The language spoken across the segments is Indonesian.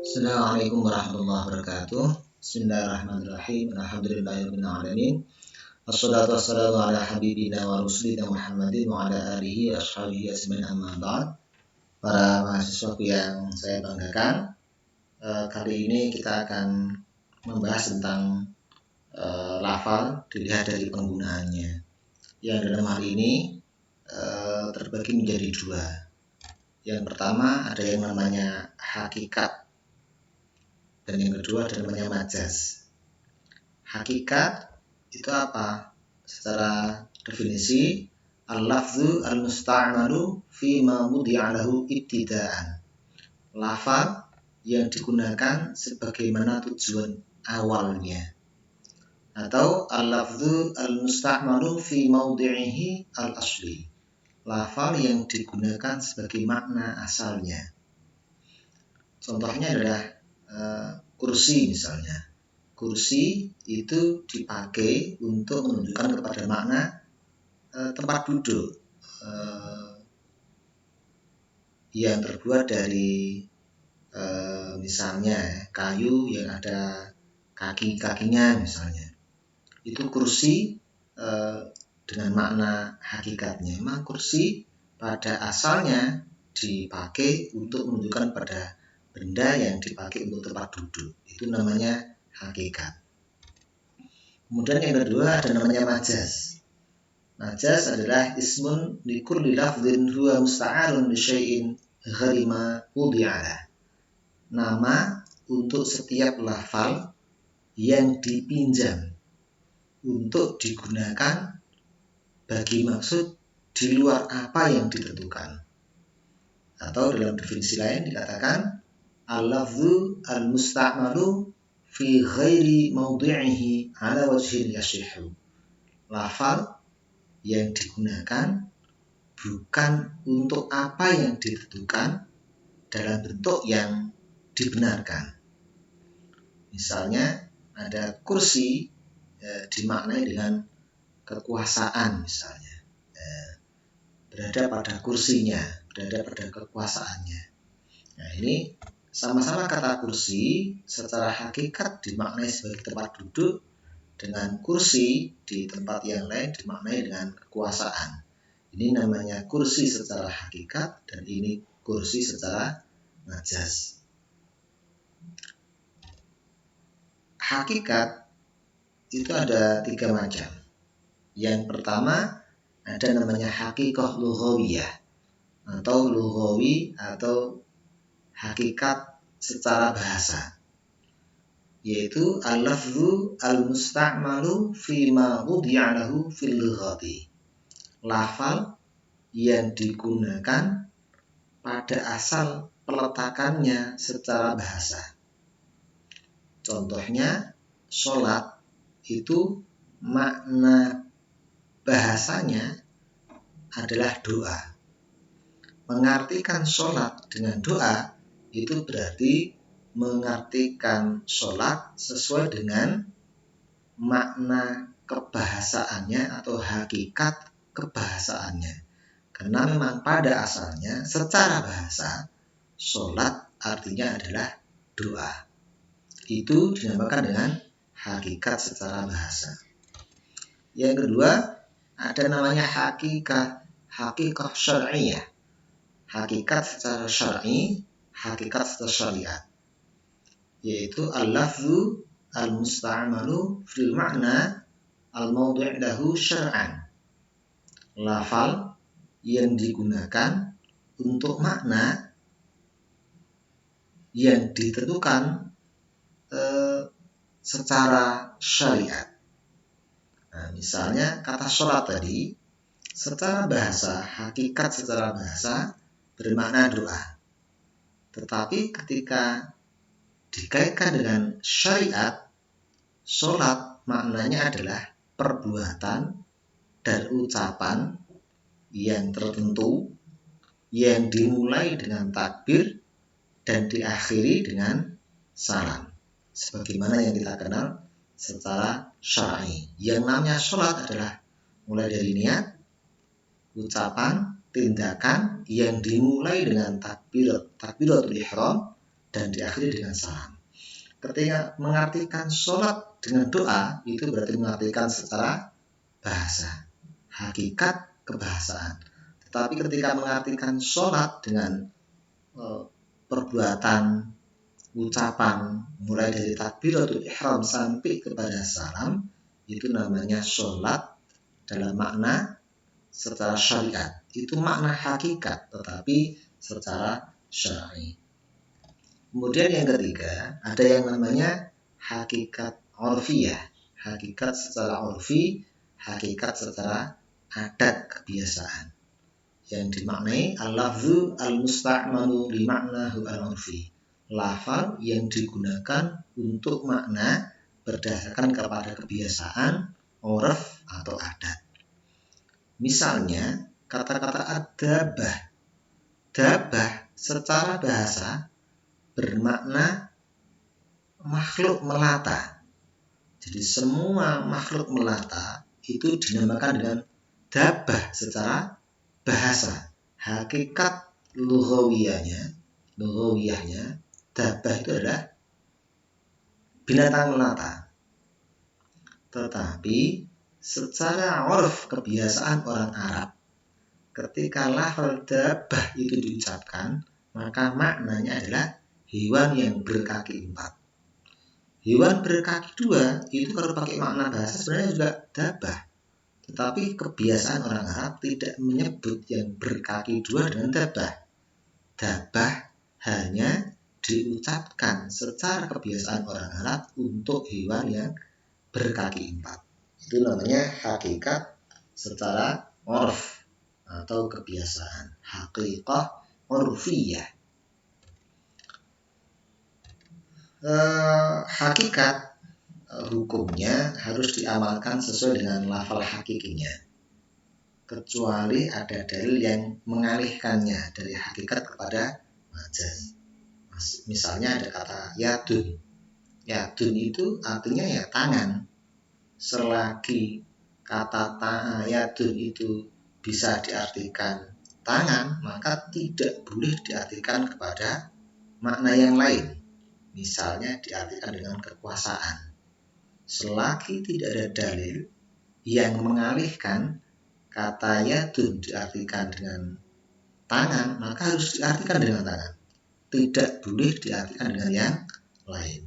Assalamualaikum warahmatullahi wabarakatuh. Bismillahirrahmanirrahim. Alhamdulillahirabbil alamin. Wassalatu wassalamu ala habibina wa rasulina Muhammadin wa ala alihi wa ashabihi ajmain amma ba'd. Para mahasiswa yang saya banggakan, kali ini kita akan membahas tentang lafal dilihat dari penggunaannya. Yang dalam hal ini terbagi menjadi dua. Yang pertama ada yang namanya hakikat, dan yang kedua ada namanya majas. Hakikat itu apa? Secara definisi, al-lafzu al-musta'malu fi ma wudi'a lahu ibtida'an. Lafal yang digunakan sebagaimana tujuan awalnya. Atau al-lafzu al-musta'malu fi mawdi'ihi al-asli. Lafal yang digunakan sebagai makna asalnya. Contohnya adalah kursi misalnya. Kursi itu dipakai untuk menunjukkan kepada makna tempat duduk yang terbuat dari misalnya kayu yang ada kaki-kakinya misalnya. Itu kursi dengan makna hakikatnya. Memang kursi pada asalnya dipakai untuk menunjukkan pada benda yang dipakai untuk tempat duduk. Itu namanya hakikat. Kemudian yang kedua ada namanya majas. Majas adalah ismun li kulli lafdhin huwa musta'arun li syai'in ghairi ma wudi'a. Nama untuk setiap lafal yang dipinjam untuk digunakan bagi maksud di luar apa yang ditentukan. Atau dalam definisi lain dikatakan al-lafzu al-musta'malu fi ghairi mawdi'ihi ala wajhin yashihu. Lafal yang digunakan bukan untuk apa yang ditentukan dalam bentuk yang dibenarkan. Misalnya ada kursi dimaknai dengan kekuasaan misalnya. Berada pada kursinya, berada pada kekuasaannya. Nah, ini sama-sama kata kursi secara hakikat dimaknai sebagai tempat duduk, dengan kursi di tempat yang lain dimaknai dengan kekuasaan. Ini namanya kursi secara hakikat dan ini kursi secara majas. Hakikat itu ada 3 macam. Yang pertama ada namanya hakikah lughawiyah atau lughawi atau hakikat secara bahasa, yaitu al-lafzu al-musta'malu fi ma wudi'a lahu fil lughati. Lafal yang digunakan pada asal peletakannya secara bahasa. Contohnya sholat itu makna bahasanya adalah doa. Mengartikan sholat dengan doa itu berarti mengartikan sholat sesuai dengan makna kebahasaannya atau hakikat kebahasaannya. Karena memang pada asalnya secara bahasa sholat artinya adalah doa. Itu dinamakan dengan hakikat secara bahasa. Yang kedua ada namanya hakikat syar'iyah. Hakikat secara syar'i, hakikat secara syariat, yaitu al-lafzu al-musta'malu fil ma'na al-mawdi' lahu syar'an. Lafal yang digunakan untuk makna yang ditentukan secara syariat. Nah, misalnya kata sholat tadi secara bahasa, hakikat secara bahasa bermakna doa. Tetapi ketika dikaitkan dengan syariat, sholat maknanya adalah perbuatan dan ucapan yang tertentu yang dimulai dengan takbir dan diakhiri dengan salam. Sebagaimana yang kita kenal secara syar'i. Yang namanya sholat adalah mulai dari niat, ucapan, tindakan yang dimulai dengan takbiratul ihram dan diakhiri dengan salam. Ketika mengartikan sholat dengan doa, itu berarti mengartikan secara bahasa, hakikat kebahasaan. Tetapi ketika mengartikan sholat dengan perbuatan, ucapan, mulai dari takbiratul ihram sampai kepada salam, itu namanya sholat dalam makna secara syariat. Itu makna hakikat, tetapi secara syar'i. Kemudian yang ketiga, ada yang namanya hakikat urfiyah. Hakikat secara urfi, hakikat secara adat kebiasaan. Yang dimaknai al-lafzu al-musta'malu li ma'nahu al-urfi. Lafal yang digunakan untuk makna berdasarkan kepada kebiasaan, urf atau adat. Misalnya, kata-kata ad-dabah. Dabah secara bahasa bermakna makhluk melata. Jadi semua makhluk melata itu dinamakan dengan dabah secara bahasa. Hakikat lughawiyahnya dabah itu adalah binatang melata. Tetapi secara urf kebiasaan orang Arab, ketika lafal dabah itu diucapkan, maka maknanya adalah hewan yang berkaki 4. Hewan berkaki 2 itu kalau pakai makna bahasa sebenarnya juga dabah. Tetapi kebiasaan orang Arab tidak menyebut yang berkaki 2 dengan dabah. Dabah hanya diucapkan secara kebiasaan orang Arab untuk hewan yang berkaki 4. Itu namanya hakikat secara urf atau kebiasaan. Hakikah urfiyah. Hakikat hukumnya harus diamalkan sesuai dengan lafal hakikinya, kecuali ada dalil yang mengalihkannya dari hakikat kepada majaz. Misalnya ada kata yadun. Yadun itu artinya ya tangan. Selagi kata yadun itu bisa diartikan tangan, maka tidak boleh diartikan kepada makna yang lain. Misalnya diartikan dengan kekuasaan. Selagi tidak ada dalil yang mengalihkan kata yadun diartikan dengan tangan, maka harus diartikan dengan tangan. Tidak boleh diartikan dengan yang lain.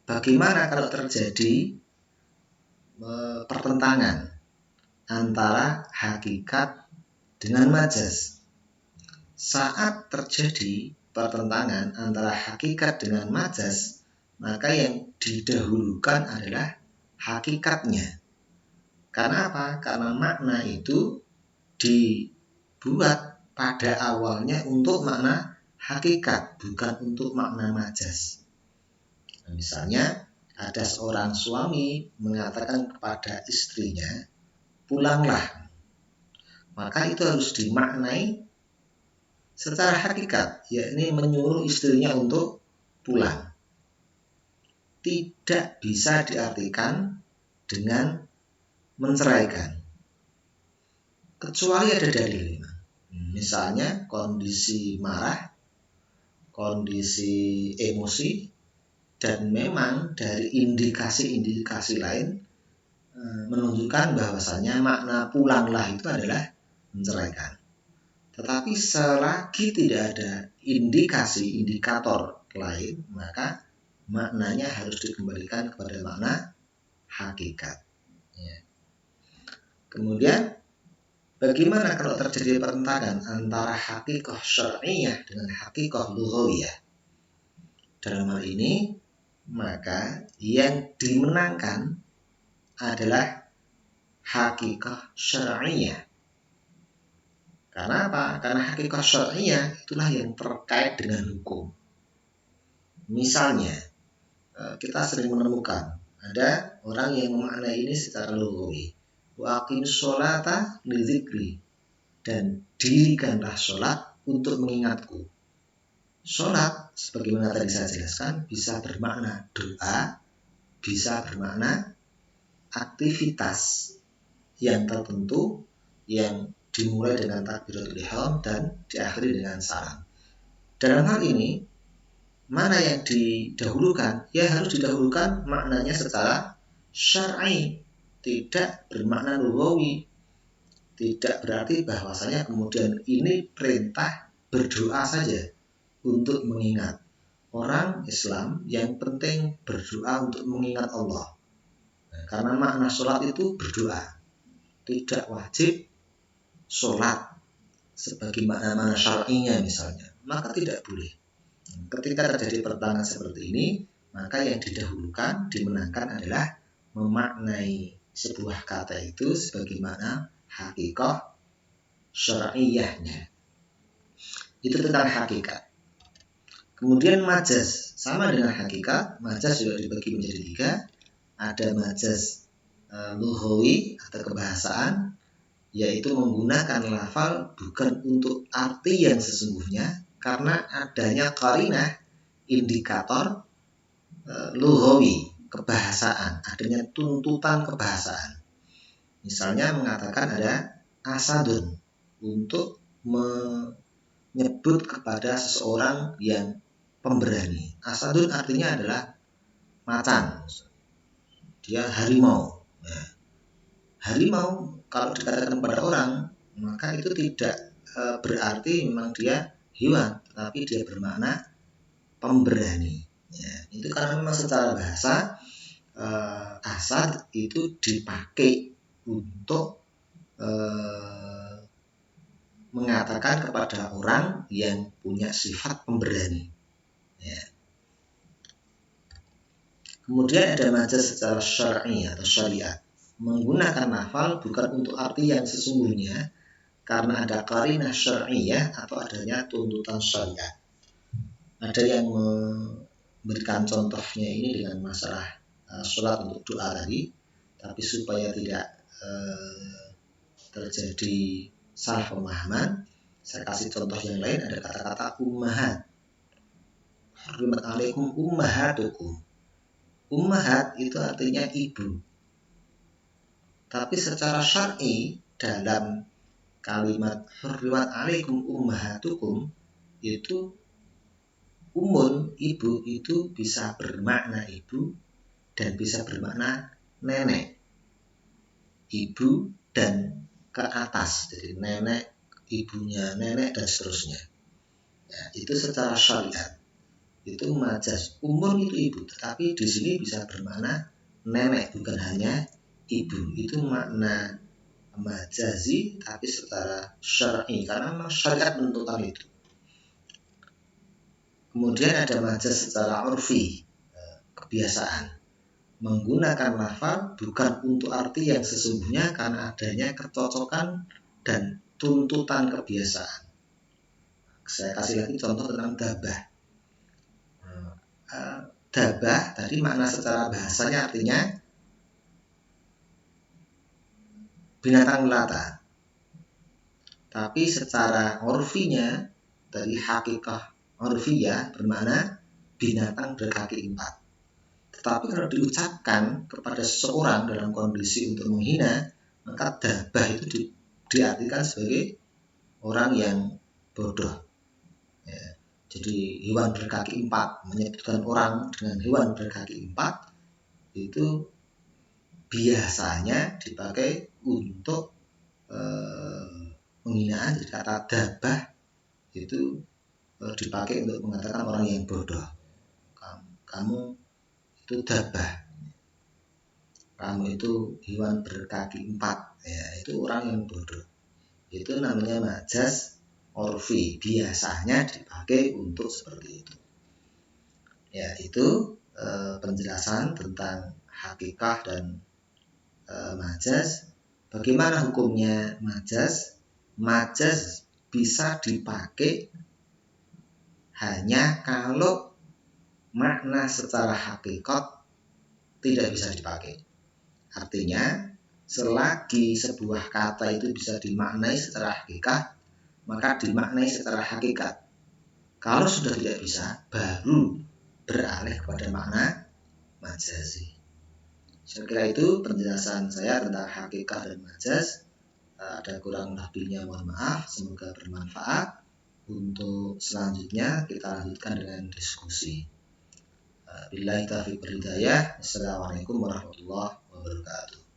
Bagaimana kalau terjadi pertentangan antara hakikat dengan majaz? Saat terjadi pertentangan antara hakikat dengan majaz, maka yang didahulukan adalah hakikatnya. Karena apa? Karena makna itu dibuat pada awalnya untuk makna hakikat, bukan untuk makna majaz. Misalnya, ada seorang suami mengatakan kepada istrinya, pulanglah. Maka itu harus dimaknai secara hakikat, yakni menyuruh istrinya untuk pulang. Tidak bisa diartikan dengan menceraikan, kecuali ada dalil. Misalnya kondisi marah, kondisi emosi, dan memang dari indikasi-indikasi lain menunjukkan bahwasanya makna pulanglah itu adalah menceraikan. Tetapi selagi tidak ada indikator lain, maka maknanya harus dikembalikan kepada makna hakikat. Kemudian, bagaimana kalau terjadi pertentangan antara hakikah syar'iyah dengan hakikah lughawiyah? Dalam hal ini, maka yang dimenangkan adalah hakikah syar'iyah. Karena apa? Karena hakikah syar'iyah itulah yang terkait dengan hukum. Misalnya, kita sering menemukan ada orang yang memaknai ini secara lughawi. Wa aqimus sholata li dzikri, dan dirikanlah sholat untuk mengingatku. Sholat, sebagaimana tadi saya jelaskan, bisa bermakna doa, bisa bermakna aktivitas yang tertentu yang dimulai dengan takbiratul ihram dan diakhiri dengan salam. Dalam hal ini, mana yang didahulukan? Ya harus didahulukan maknanya secara syar'i, tidak bermakna lughawi. Tidak berarti bahwasanya kemudian ini perintah berdoa saja untuk mengingat. Orang Islam yang penting berdoa untuk mengingat Allah. Karena makna sholat itu berdoa. Tidak wajib sholat sebagai makna syar'inya misalnya. Maka tidak boleh. Ketika terjadi pertentangan seperti ini, maka yang didahulukan, dimenangkan adalah memaknai sebuah kata itu sebagaimana hakikat syar'iyahnya. Itu tentang hakikat. Kemudian majaz sama dengan hakikat. Majaz juga dibagi menjadi 3. Ada majaz lughawi atau kebahasaan, yaitu menggunakan lafal bukan untuk arti yang sesungguhnya karena adanya qarinah, indikator lughawi, kebahasaan, adanya tuntutan kebahasaan. Misalnya mengatakan ada asadun untuk menyebut kepada seseorang yang pemberani. Asadun artinya adalah macan. Dia harimau. Nah, harimau kalau dikatakan pada orang, maka itu tidak berarti memang dia hewan, tetapi dia bermakna pemberani. Ya, itu karena memang secara bahasa asad itu dipakai untuk mengatakan kepada orang yang punya sifat pemberani. Ya. Kemudian ada majaz secara syar'i atau syariat, menggunakan lafal bukan untuk arti yang sesungguhnya karena ada qarinah syar'iyah atau adanya tuntutan syariat. Ada yang memberikan contohnya ini dengan masalah sholat untuk doa tadi, tapi supaya tidak terjadi salah pemahaman, saya kasih contoh yang lain. Ada kata-kata ummahat. Hurrimat alaikum ummahatukum. Ummahat itu artinya ibu. Tapi secara syar'i dalam kalimat hurrimat alaikum ummahatukum itu umun, ibu itu bisa bermakna ibu dan bisa bermakna nenek. Ibu dan ke atas, jadi nenek, ibunya nenek dan seterusnya. Ya, itu secara syariat. Itu majaz. Umur itu ibu, tetapi di sini bisa bermakna nenek, bukan hanya ibu. Itu makna majazi, tapi secara syar'i karena memang syariat menentukan itu. Kemudian ada majaz secara urfi, kebiasaan, menggunakan lafal bukan untuk arti yang sesungguhnya karena adanya kecocokan dan tuntutan kebiasaan. Saya kasih lagi contoh tentang dabah. Dabah tadi makna secara bahasanya artinya binatang melata, tapi secara urfinya dari hakikat urfiyah bermakna binatang berkaki 4. Tetapi kalau diucapkan kepada seseorang dalam kondisi untuk menghina, maka dabah itu diartikan sebagai orang yang bodoh. Ya, jadi hewan berkaki 4, menyebutkan orang dengan hewan berkaki 4 itu biasanya dipakai untuk penghinaan. Jadi kata dabah itu dipakai untuk mengatakan orang yang bodoh. Kamu itu dabah, kamu itu hewan berkaki 4, ya itu orang yang bodoh. Itu namanya majaz urfi, biasanya dipakai untuk seperti itu. Ya, itu penjelasan tentang hakikah dan majaz. Bagaimana hukumnya majaz? Majaz bisa dipakai hanya kalau makna secara hakikat tidak bisa dipakai. Artinya, selagi sebuah kata itu bisa dimaknai secara hakikat, maka dimaknai secara hakikat. Kalau sudah tidak bisa, baru beralih kepada makna majazi. Saya kira itu penjelasan saya tentang hakikat dan majaz. Ada kurang lebihnya mohon maaf, semoga bermanfaat. Untuk selanjutnya kita lanjutkan dengan diskusi. Billahi taufiq wal hidayah. Assalamualaikum warahmatullahi wabarakatuh.